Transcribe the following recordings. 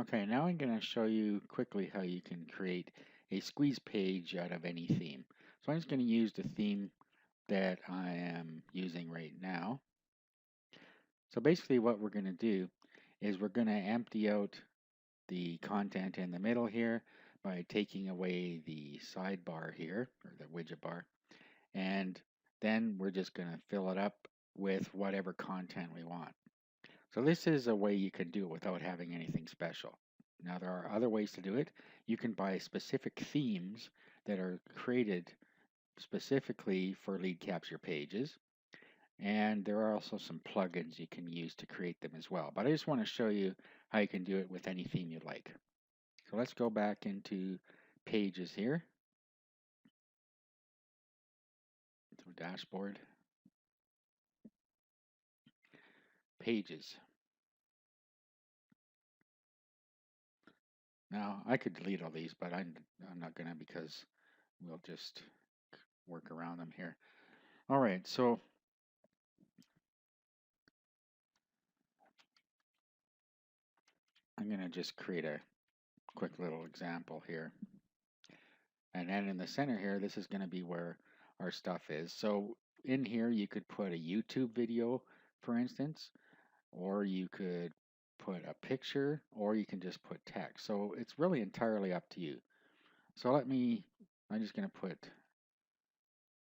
Okay, now I'm going to show you quickly how you can create a squeeze page out of any theme. So I'm just going to use the theme that I am using right now. So basically what we're going to do is we're going to empty out the content in the middle here by taking away the sidebar here, or the widget bar, and then we're just going to fill it up with whatever content we want. So this is a way you can do it without having anything special. Now there are other ways to do it. You can buy specific themes that are created specifically for lead capture pages. And there are also some plugins you can use to create them as well. But I just want to show you how you can do it with any theme you like. So let's go back into pages here. So dashboard, pages. Now I could delete all these, but I'm not going to because we'll just work around them here. All right, so I'm going to just create a quick little example here. And then in the center here, this is going to be where our stuff is. So in here, you could put a YouTube video, for instance, or you could put a picture, or you can just put text. So it's really entirely up to you. So I'm just going to put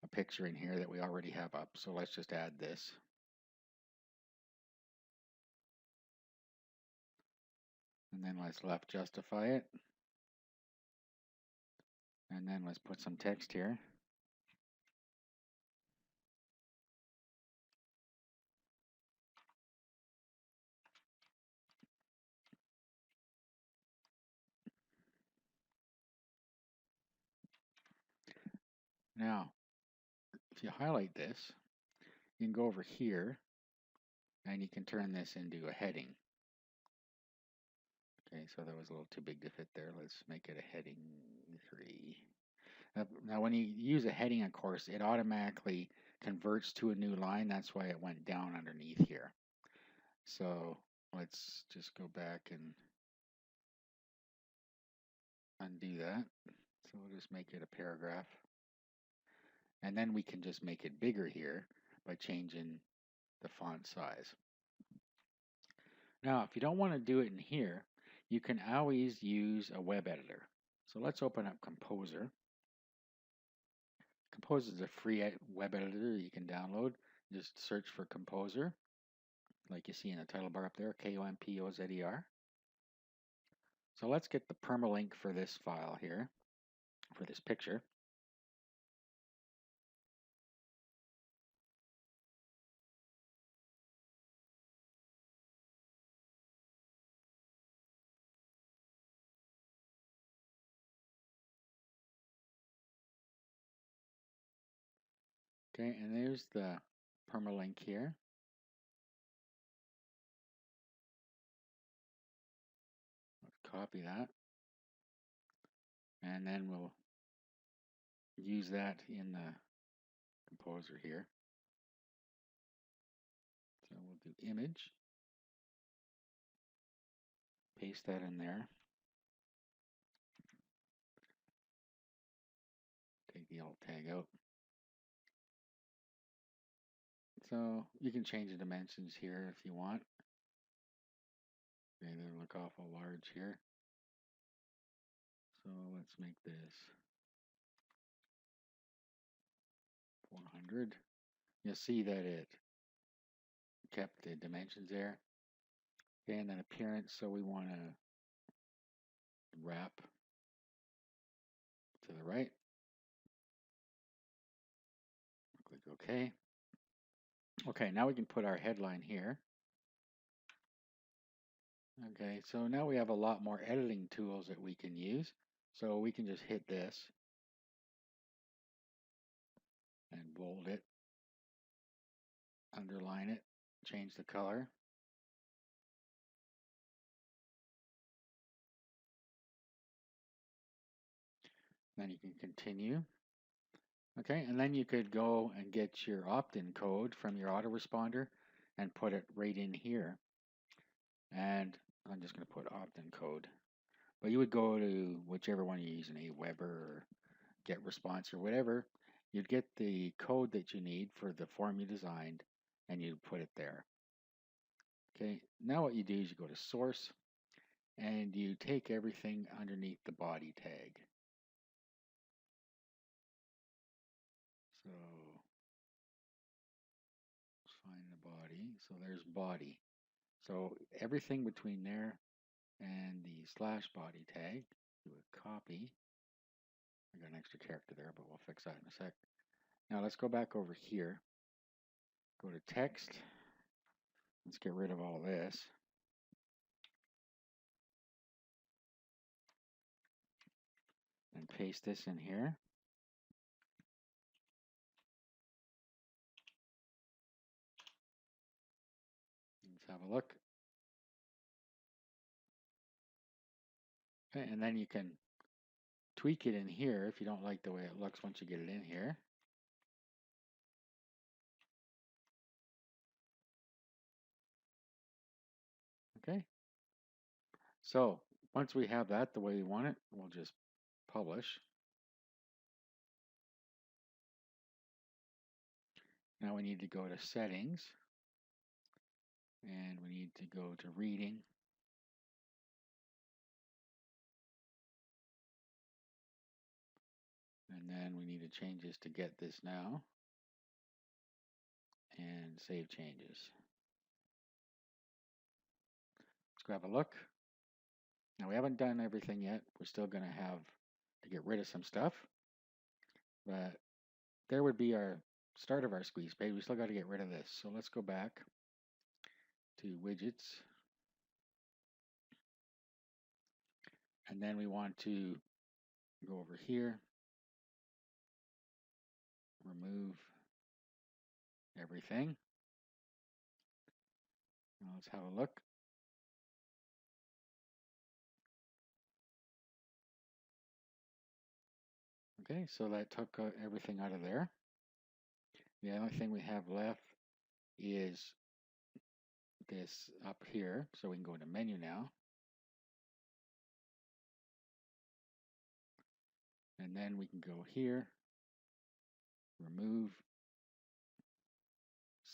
a picture in here that we already have up. So let's just add this. And then let's left justify it. And then let's put some text here. Now, if you highlight this, you can go over here and you can turn this into a heading. Okay, so that was a little too big to fit there. Let's make it a heading 3. Now, when you use a heading, of course, it automatically converts to a new line. That's why it went down underneath here. So let's just go back and undo that. So we'll just make it a paragraph. And then we can just make it bigger here by changing the font size. Now, if you don't want to do it in here, you can always use a web editor. So let's open up Composer. Composer is a free web editor you can download. Just search for Composer, like you see in the title bar up there, Kompozer. So let's get the permalink for this file here, for this picture. Okay, and there's the permalink here. Let's copy that. And then we'll use that in the Composer here. So we'll do image, paste that in there. Take the alt tag out. So you can change the dimensions here if you want. Okay, they look awful large here. So let's make this 400. You'll see that it kept the dimensions there. Okay, and then appearance, so we want to wrap to the right. Click OK. Okay, now we can put our headline here. Okay, so now we have a lot more editing tools that we can use. So we can just hit this and bold it, underline it, change the color. Then you can continue. Okay, and then you could go and get your opt-in code from your autoresponder and put it right in here. And I'm just going to put opt-in code. But you would go to whichever one you're using, Aweber or Get Response or whatever. You'd get the code that you need for the form you designed, and you'd put it there. Okay, now what you do is you go to Source, and you take everything underneath the body tag. So let's find the body. So there's body. So everything between there and the slash body tag, do a copy. I got an extra character there, but we'll fix that in a sec. Now let's go back over here. Go to text. Let's get rid of all this. And paste this in here. Let's have a look. Okay, and then you can tweak it in here if you don't like the way it looks once you get it in here. Okay. So once we have that the way we want it, we'll just publish. Now we need to go to settings and we need to go to reading. And then we need to change this to get this now and save changes. Let's grab a look. Now we haven't done everything yet. We're still going to have to get rid of some stuff, but there would be our start of our squeeze page. We still got to get rid of this. So let's go back to widgets. And then we want to go over here, remove everything. Now let's have a look. Okay, so that took everything out of there. The only thing we have left is this up here. So we can go into menu now. And then we can go here, remove,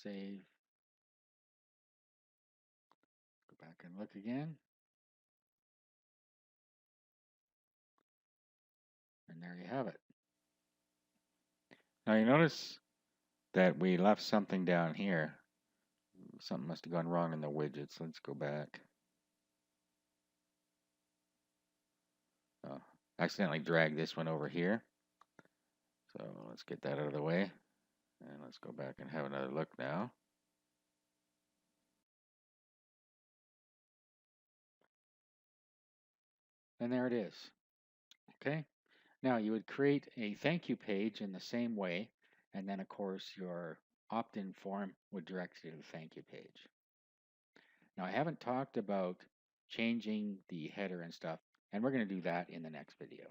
save, go back and look again. And there you have it. Now you notice that we left something down here. Something must have gone wrong in the widgets. Let's go back. Oh, accidentally dragged this one over here. So let's get that out of the way. And let's go back and have another look now. And there it is. Okay. Now you would create a thank you page in the same way. And then of course your opt-in form would direct you to the thank you page. Now I haven't talked about changing the header and stuff, and we're going to do that in the next video.